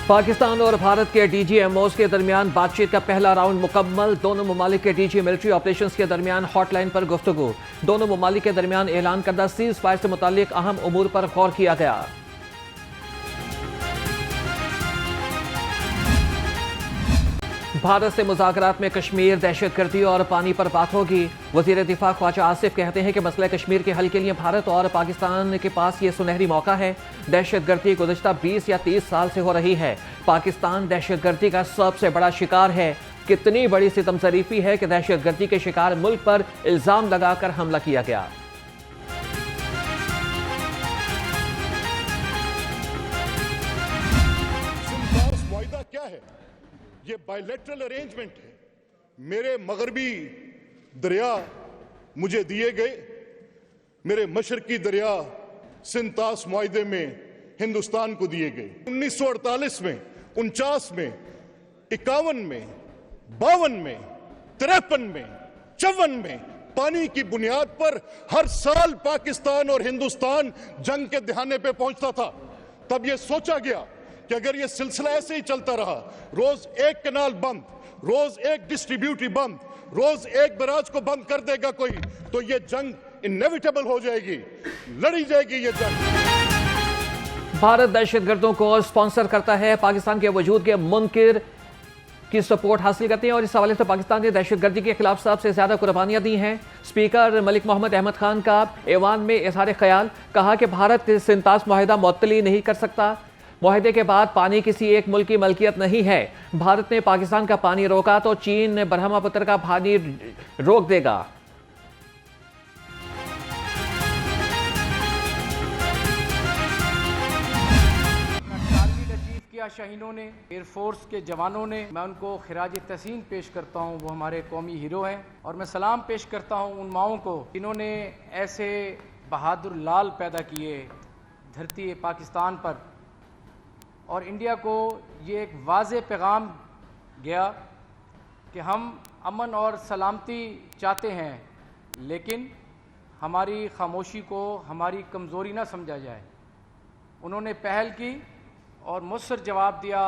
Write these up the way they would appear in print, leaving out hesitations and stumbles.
पाकिस्तान और भारत के डीजीएमओस के दरमियान बातचीत का पहला राउंड मुकम्मल। दोनों ममालिक के डीजी मिलिट्री ऑपरेशंस के दरमियान हॉटलाइन पर गुफ्तगू। दोनों ममालिक के दरमियान ऐलान करदा सीज फायर से मुताल्लिक अहम उमूर पर गौर किया गया। भारत से मुज़ाकरात में कश्मीर, दहशतगर्दी और पानी पर बात होगी। वज़ीर दिफा ख्वाजा आसिफ कहते हैं कि मसला कश्मीर के हल के लिए भारत और पाकिस्तान के पास ये सुनहरी मौका है। दहशतगर्दी गुज़श्ता 20 या 30 साल से हो रही है। पाकिस्तान दहशतगर्दी का सबसे बड़ा शिकार है। कितनी बड़ी सितमज़रीफ़ी है कि दहशतगर्दी के शिकार मुल्क पर इल्ज़ाम लगाकर हमला किया गया। क्या है? ये बायलैटरल अरेंजमेंट है। मेरे मगरबी दरिया मुझे दिए गए, मेरे मशरकी दरिया सिंतास मुआहदे में हिंदुस्तान को दिए गए। 1948 में, 49 में, 51 में, 52 में, 53 में, 54 में पानी की बुनियाद पर हर साल पाकिस्तान और हिंदुस्तान जंग के दहाने पे पहुंचता था। तब यह सोचा गया कि अगर ये सिलसिला ऐसे ही चलता रहा, रोज एक कैनाल बंद, रोज एक डिस्ट्रीब्यूटरी बंद, रोज एक बराज को बंद कर देगा कोई, तो ये जंग इनएविटेबल हो जाएगी, लड़ी जाएगी ये जंग। भारत दहशतगर्दों को स्पॉन्सर करता है, पाकिस्तान के वजूद के मुनकिर की सपोर्ट हासिल करते हैं और इस हवाले से पाकिस्तान ने दहशतगर्दी के खिलाफ सबसे ज्यादा कुर्बानियां दी हैं। स्पीकर मलिक मोहम्मद अहमद खान का ऐवान में इज़हार ख्याल, कहा कि भारत सिंतास मुआहिदा मुअत्तली नहीं कर सकता। मुआहिदे के बाद पानी किसी एक मुल्क की मलकियत नहीं है। भारत ने पाकिस्तान का पानी रोका तो चीन ब्रह्मपुत्र का पानी रोक देगा। टारगेट अचीव किया शहीदों ने, एयरफोर्स के जवानों ने। मैं उनको खिराज तहसीन पेश करता हूँ, वो हमारे कौमी हीरो हैं। और मैं सलाम पेश करता हूँ उन माओं को जिन्होंने ऐसे बहादुर लाल पैदा किए धरती पाकिस्तान पर। और इंडिया को ये एक वाज़े पैगाम गया कि हम अमन और सलामती चाहते हैं, लेकिन हमारी खामोशी को हमारी कमज़ोरी ना समझा जाए। उन्होंने पहल की और मुसर जवाब दिया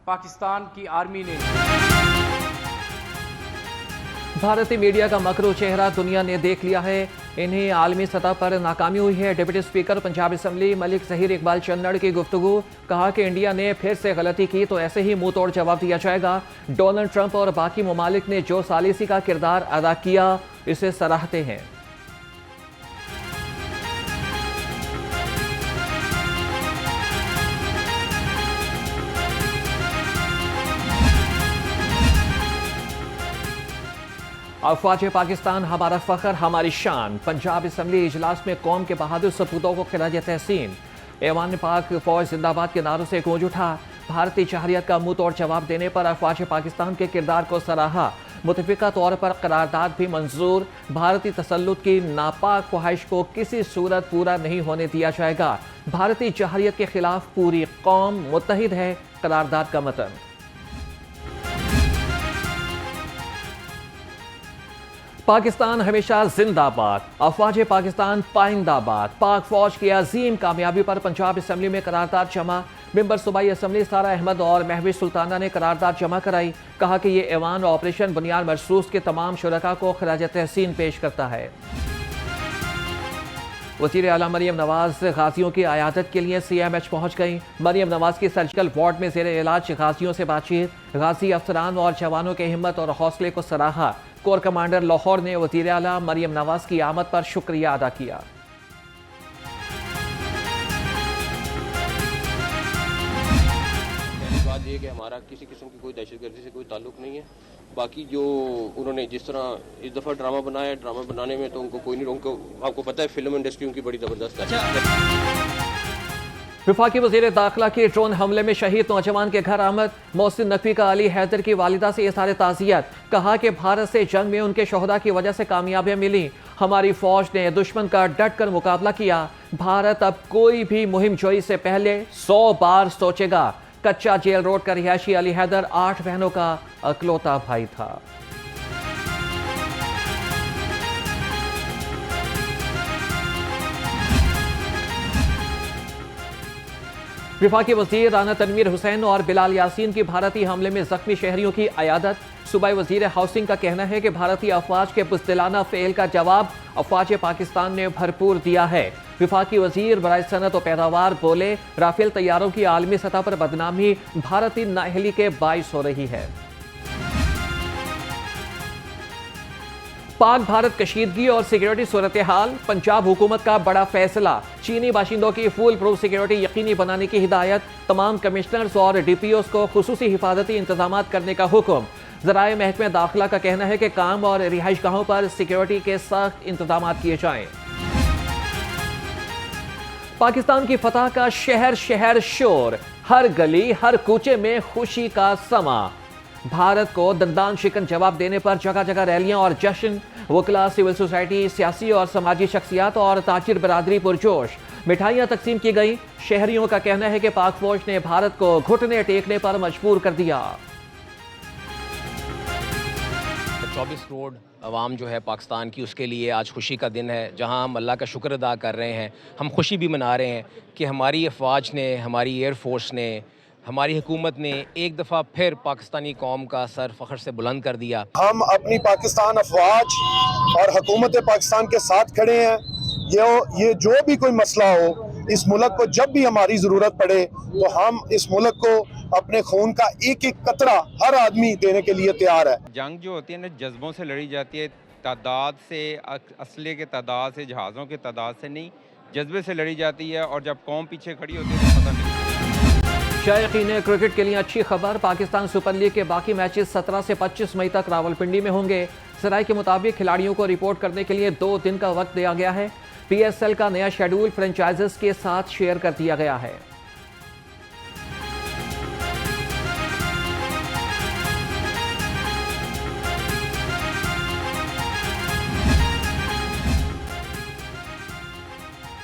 पाकिस्तान की आर्मी ने। भारतीय मीडिया का मकरू चेहरा दुनिया ने देख लिया है। इन्हें आलमी सतह पर नाकामी हुई है। Deputy speaker Punjab assembly Malik Zaheer Iqbal Channar की गुफ्तगू, कहा कि इंडिया ने फिर से गलती की तो ऐसे ही मुंह तोड़ जवाब दिया जाएगा। डोनाल्ड ट्रंप और बाकी ममालिक ने जो सालिसी का किरदार अदा किया, इसे सराहते हैं। अफवाज पाकिस्तान हमारा फख्र, हमारी शान। पंजाब असम्बली इजलास में कौम के बहादुर सपूतों को खिराज तहसीन। ऐवान पाक फौज जिंदाबाद के नारों से गूंज उठा। भारतीय शहरियत का मुंह तोड़ जवाब देने पर अफवाज पाकिस्तान के किरदार को सराहा। मुतफिका तौर पर करारदाद भी मंजूर। भारतीय तसल्लुत की नापाक ख्वाहिश को किसी सूरत पूरा नहीं होने दिया जाएगा। भारतीय जहरियत के खिलाफ पूरी कौम मुत्तहिद है, करारदाद का मतन। पाकिस्तान हमेशा जिंदाबाद, अफवाज पाकिस्तान पाइंदाबाद। पाक फौज की अजीम कामयाबी पर पंजाब असम्बली में करारदाद जमा। मेंबर सूबाई असम्बली सारा अहमद और महविश सुल्ताना ने करारदाद जमा कराई। कहा कि ये ऐवान ऑपरेशन बुनियाद मरसूस के तमाम शुरका को खिराज तहसीन पेश करता है। वज़ीर आला मरियम नवाज गाजियों की आयादत के लिए CMH पहुंच गई। मरियम नवाज की सर्जिकल वार्ड में ज़ेरे इलाज गाजियों से बातचीत। गाजी अफसरान और जवानों के हिम्मत और हौसले को सराहा। कोर कमांडर लाहौर ने वज़ीर आला मरियम नवाज की आमद पर शुक्रिया अदा किया। पहली बात ये कि हमारा किसी किस्म की कोई दहशतगर्दी से कोई ताल्लुक नहीं है। बाकी जो उन्होंने जिस तरह इस दफ़ा ड्रामा बनाया, ड्रामा बनाने में तो उनको कोई नहीं, उनको आपको पता है फिल्म इंडस्ट्री उनकी बड़ी ज़बरदस्त है। वफाकी वज़ीर दाखिला की ड्रोन हमले में शहीद नौजवान के घर आमद। मोहसिन नकवी का अली हैदर की वालिदा से इज़हार ताज़ियत, कहा कि भारत से जंग में उनके शोहदा की वजह से कामयाबियां मिली। हमारी फौज ने दुश्मन का डट कर मुकाबला किया। भारत अब कोई भी मुहिम जोई से पहले 100 बार सोचेगा। कच्चा जेल रोड का रिहायशी अली हैदर 8 बहनों का अकलौता भाई था। विफाकी वजीर राना तनवीर हुसैन और बिलाल यासीन की भारतीय हमले में जख्मी शहरियों की अयादत। सूबाई वजीर हाउसिंग का कहना है कि भारतीय अफवाज के बुज़दिलाना फेल का जवाब अफवाज पाकिस्तान ने भरपूर दिया है। विफाकी वजीर बराए सनत और पैदावार बोले, राफेल तैयारों की आलमी सतह पर बदनामी भारतीय नाअहली के बाइस हो रही है। पाक भारत कशीदगी और सिक्योरिटी सूरत हाल, पंजाब हुकूमत का बड़ा फैसला, चीनी बाशिंदों की फुल प्रूफ सिक्योरिटी यकीनी बनाने की हिदायत, तमाम कमिश्नर्स और DPOs को खुसूसी हिफाजती इंतजाम करने का हुक्म। ज़राए महकमे दाखिला का कहना है कि काम और रिहाइश गाहों पर सिक्योरिटी के सख्त इंतजाम किए जाएं। पाकिस्तान की फतह का शहर शहर शोर, हर गली हर कूचे में खुशी का समा। भारत को दंदान शिकन जवाब देने पर जगह जगह रैलियां और जश्न, वकला, सिविल सोसाइटी, सियासी और समाजी शख्सियात और ताजिर बरादरी पुरजोश। मिठाइयां तकसीम की गई। शहरियों का कहना है कि पाक फौज ने भारत को घुटने टेकने पर मजबूर कर दिया। 24 करोड़ अवाम जो है पाकिस्तान की, उसके लिए आज खुशी का दिन है, जहां हम अल्लाह का शुक्र अदा कर रहे हैं। हम खुशी भी मना रहे हैं कि हमारी अफवाज ने, हमारी एयर फोर्स ने, हमारी हुकूमत ने एक दफ़ा फिर पाकिस्तानी कौम का सर फ़ख्र से बुलंद कर दिया। हम अपनी पाकिस्तान अफवाज और हुकूमत पाकिस्तान के साथ खड़े हैं। ये जो भी कोई मसला हो, इस मुल्क को जब भी हमारी ज़रूरत पड़े तो हम इस मुल्क को अपने खून का एक एक कतरा हर आदमी देने के लिए तैयार है। जंग जो होती है ना, जज्बों से लड़ी जाती है, तादाद से, असले के तादाद से, जहाज़ों के तादाद से नहीं, जज्बे से लड़ी जाती है। और जब कौम पीछे खड़ी होती है तो पता नहीं। शायकीन क्रिकेट के लिए अच्छी खबर, पाकिस्तान सुपर लीग के बाकी मैचेस 17 से 25 मई तक रावलपिंडी में होंगे। सराय के मुताबिक खिलाड़ियों को रिपोर्ट करने के लिए 2 दिन का वक्त दिया गया है। PSL का नया शेड्यूल फ्रेंचाइजेस के साथ शेयर कर दिया गया है।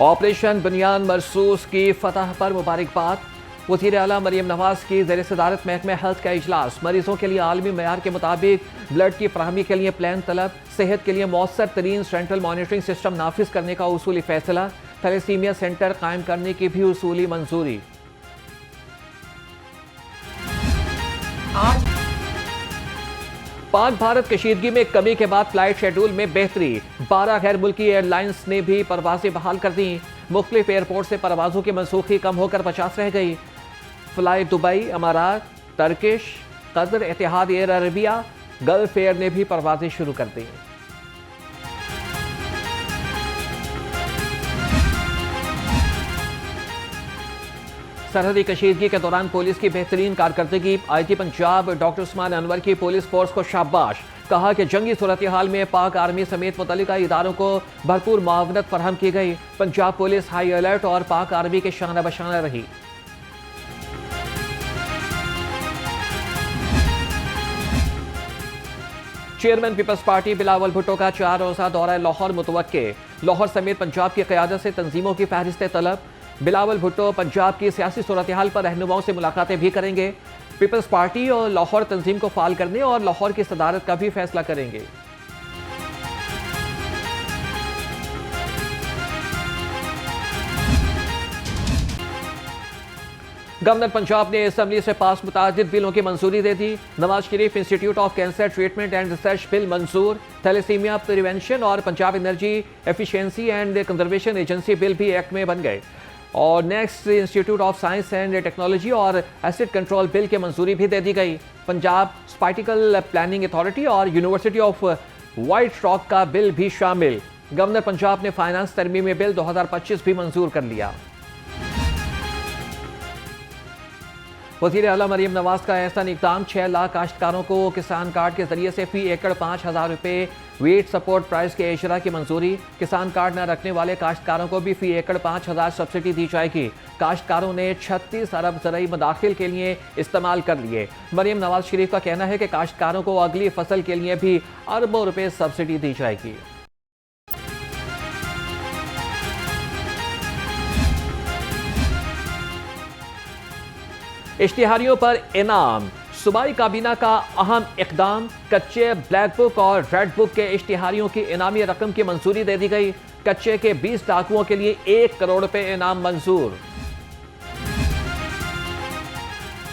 ऑपरेशन बुनियाद मरसूस की फतह पर मुबारकबाद। वज़ीर आला मरीम नवाज की ज़ेर सदारत महकमे हेल्थ का इजलास। मरीजों के लिए आलमी मयार के मुताबिक ब्लड की फराहमी के लिए प्लान तलब। सेहत के लिए मौसर तरीन सेंट्रल मॉनिटरिंग सिस्टम नाफिज करने का उसूली फैसला। थैलेसीमिया सेंटर कायम करने की भी उसूली मंजूरी। पाक भारत कशीदगी में कमी के बाद फ्लाइट शेड्यूल में बेहतरी। 12 गैर मुल्की एयरलाइंस ने भी परवाजें बहाल कर दी। मुख्तलिफ एयरपोर्ट से परवाजों की मनसूखी कम होकर 50 रह गई। फ्लाई दुबई, अमारात, टर्किश, कतर, इतिहाद एयर अरबिया, गल्फ एयर ने भी परवाजें शुरू कर दी। सरहदी कशीदगी के दौरान पुलिस की बेहतरीन कारकर्दगी। IG पंजाब डॉक्टर उस्मान अनवर की पुलिस फोर्स को शाबाश। कहा कि जंगी सूरत हाल में पाक आर्मी समेत मुतल्लिका इदारों को भरपूर मुआवनत फराहम की गई। पंजाब पुलिस हाई अलर्ट और पाक आर्मी के शाना बशाना रही। Chairman people's party Bilawal Bhutto का 4 रोज़ा दौरा लाहौर मुतवक्के। लाहौर समेत पंजाब की क़यादत से तंजीमों की फहरिस्त तलब। बिलावल भुट्टो पंजाब की सियासी सूरत हाल पर रहनुमाओं से मुलाकातें भी करेंगे। पीपल्स पार्टी और लाहौर तंजीम को फाल करने और लाहौर की सदारत का भी फैसला करेंगे। गवर्नर पंजाब ने असम्बली से पास मुतादिद बिलों की मंजूरी दे दी। Nawaz Sharif institute of cancer treatment and research bill मंजूर। थैलेसीमिया प्रिवेंशन और Punjab energy efficiency and conservation agency bill भी एक्ट में बन गए। और next institute of science and technology और एसिड कंट्रोल बिल की मंजूरी भी दे दी गई। पंजाब स्पाइटिकल प्लानिंग अथॉरिटी और यूनिवर्सिटी ऑफ वाइट रॉक का बिल भी शामिल। गवर्नर पंजाब ने फाइनेंस तरमीमी बिल 2025 भी मंजूर कर लिया। वज़ीर आला मरीम नवाज का एहसान इक़दाम। 6 लाख काश्तकारों को किसान कार्ड के जरिए से फी एकड़ 5,000 रुपये वेट सपोर्ट प्राइस के इशरा की मंजूरी। किसान कार्ड न रखने वाले काश्तकारों को भी फी एकड़ 5,000 सब्सिडी दी जाएगी। काश्तकारों ने 36 अरब ज़रई मदाखिल के लिए इस्तेमाल कर लिए। मरीम नवाज शरीफ का कहना है कि काश्तकारों को अगली फसल के लिए भी अरबों रुपये सब्सिडी दी जाएगी। इश्तिहारियों पर इनाम। सूबाई काबीना का अहम इक़दाम। कच्चे ब्लैक बुक और रेड बुक के इश्तिहारियों की इनामी रकम की मंजूरी दे दी गई। कच्चे के 20 डाकुओं के लिए 1 करोड़ रुपए इनाम मंजूर।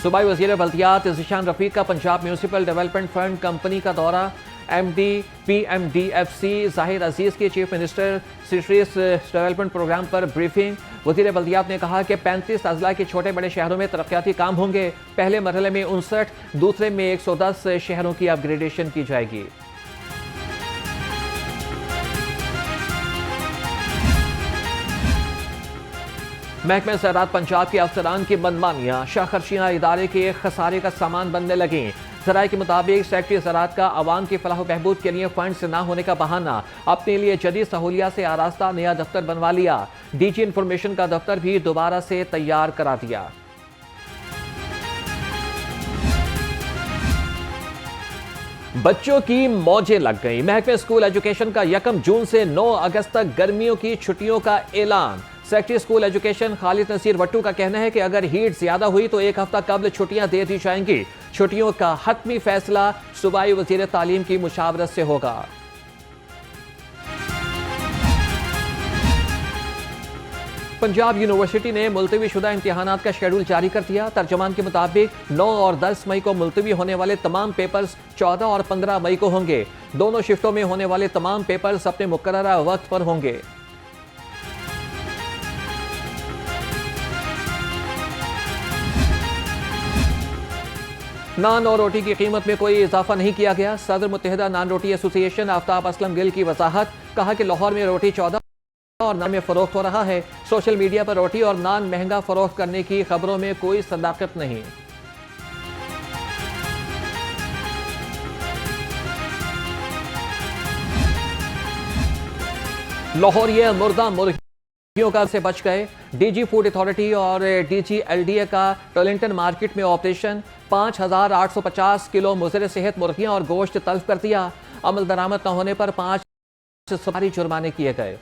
सूबाई वज़ीर बल्दियात ज़ीशान रफ़ीक का Punjab municipal development fund company का दौरा। MD PMDFC ज़ाहिर अजीज़ की chief minister cities development programme पर ब्रीफिंग। वज़ीर बल्दियात ने कहा कि 35 अजला के छोटे बड़े शहरों में तरक्याती काम होंगे। पहले मरहले में 59, दूसरे में 110 शहरों की अपग्रेडेशन की जाएगी। महकमे ज़राअत पंजाब के अफसरान की मनमानियां शाखर्शियां इदारे के खसारे का सामान बनने लगी। ज़राए के मुताबिक सेक्रेटरी ज़राअत का आवाम की फलाह बहबूद के लिए फंड्स न होने का बहाना अपने लिए जदीद सहूलियात से आरास्ता नया दफ्तर बनवा लिया। DG इंफॉर्मेशन का दफ्तर भी दोबारा से तैयार करा दिया। बच्चों की मौजें लग गई। महकमे स्कूल एजुकेशन का 1 जून से 9 अगस्त तक गर्मियों की छुट्टियों का ऐलान। Secretary school education Khalid Naseer Wattoo का कहना है कि अगर हीट ज्यादा हुई तो 1 हफ्ता कबल छुट्टियां दे दी जाएंगी। छुट्टियों का हतमी फैसला सूबाई वज़ीर तालीम की मुशावरत से होगा। पंजाब यूनिवर्सिटी ने मुलतवी शुदा इम्तिहानात का शेड्यूल जारी कर दिया। तर्जमान के मुताबिक 9 और 10 मई को मुलतवी होने वाले तमाम पेपर्स 14 और 15 मई को होंगे। दोनों शिफ्टों में होने वाले तमाम पेपर्स अपने मुकर्ररा वक्त पर होंगे। नान और रोटी की कीमत में कोई इजाफा नहीं किया गया। सदर मुत्तहिदा नान रोटी एसोसिएशन आफ्ताब असलम गिल की वजाहत। कहा कि लाहौर में रोटी 14 और नान में फरोख्त हो रहा है। सोशल मीडिया पर रोटी और नान महंगा फरोख्त करने की खबरों में कोई सदाकत नहीं। लाहौर ये मुर्दा मुर्गियों का से बच गए। DG फूड अथॉरिटी और DG LDA का टोलिंगटन मार्केट में ऑपरेशन। 5850 किलो मुज़र सेहत मुर्गियां और गोश्त तल्फ कर दिया। अमल दरामद न होने पर 5 सवारी जुर्माने किए गए।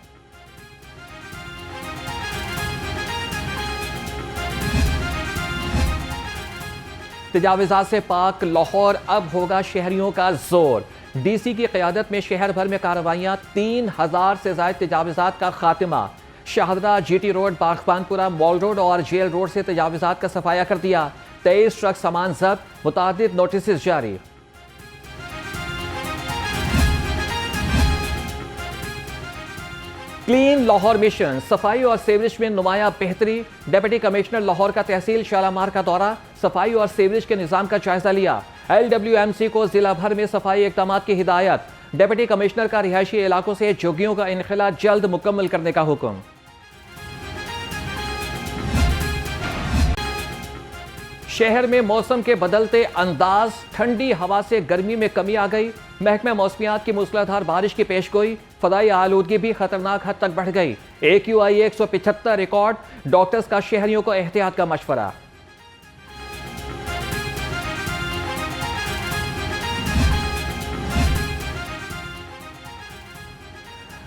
तजावीज़ात से पाक लाहौर अब होगा शहरियों का जोर। DC की क़यादत में शहर भर में कार्रवाइयां। 3000 से ज़ायद तजावीज़ात का खात्मा। Shahdara GT road, Baghbanpura, mall road और जेल रोड से तजावीज़ात का सफाया कर दिया। 23 ट्रक सामान जब्त, मुतादिद नोटिस जारी। क्लीन लाहौर मिशन, सफाई और सीवरेज में नुमाया बेहतरी। डिप्टी कमिश्नर लाहौर का तहसील शालामार का दौरा, सफाई और सीवरेज के निज़ाम का जायजा लिया। LWMC को जिला भर में सफाई इक़दामात की हिदायत। डिप्टी कमिश्नर का रिहायशी इलाकों से झुग्गियों का इनखला जल्द मुकम्मल करने का हुक्म। शहर में मौसम के बदलते अंदाज, ठंडी हवा से गर्मी में कमी आ गई। महकमा मौसमियात की मूसलाधार बारिश की पेशगोई। फदाई आलूदगी भी खतरनाक हद तक बढ़ गई। AQI 175 record. डॉक्टर्स का शहरियों को एहतियात का मशवरा।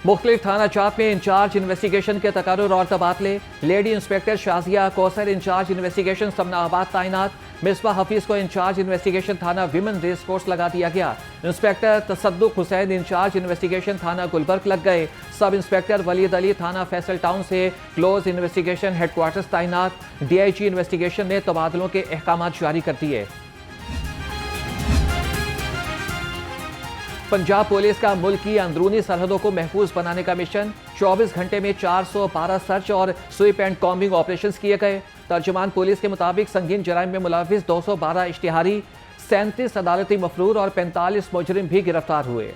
मुख्तलिफ थाना जात में इंचार्ज इन्वेस्टिगेशन के तकर्रुर और तबादले। Lady inspector Shazia Kausar incharge investigation Samanabad तैनात। मिसबा हफीज को इंचार्ज इन्वेस्टिगेशन थाना विमेन रेस कोर्स लगा दिया गया। Inspector Tasadduq Hussain incharge investigation थाना गुलबर्ग लग गए। सब इंस्पेक्टर वलीद अली थाना फैसल टाउन से क्लोज इन्वेस्टिगेशन हेडक्वार्टर्स तैनात। DIG इन्वेस्टिगेशन ने तबादलों के अहकाम जारी कर दिए। पंजाब पुलिस का मुल्क की अंदरूनी सरहदों को महफूज बनाने का मिशन। 24 घंटे में 412 सर्च और स्वीप एंड कॉम्बिंग ऑपरेशंस किए गए। तर्जुमान पुलिस के मुताबिक संगीन जराइम में मुलविस 212 इश्तिहारी, 37 अदालती मफरूर और 45 मुजरिम भी गिरफ्तार हुए।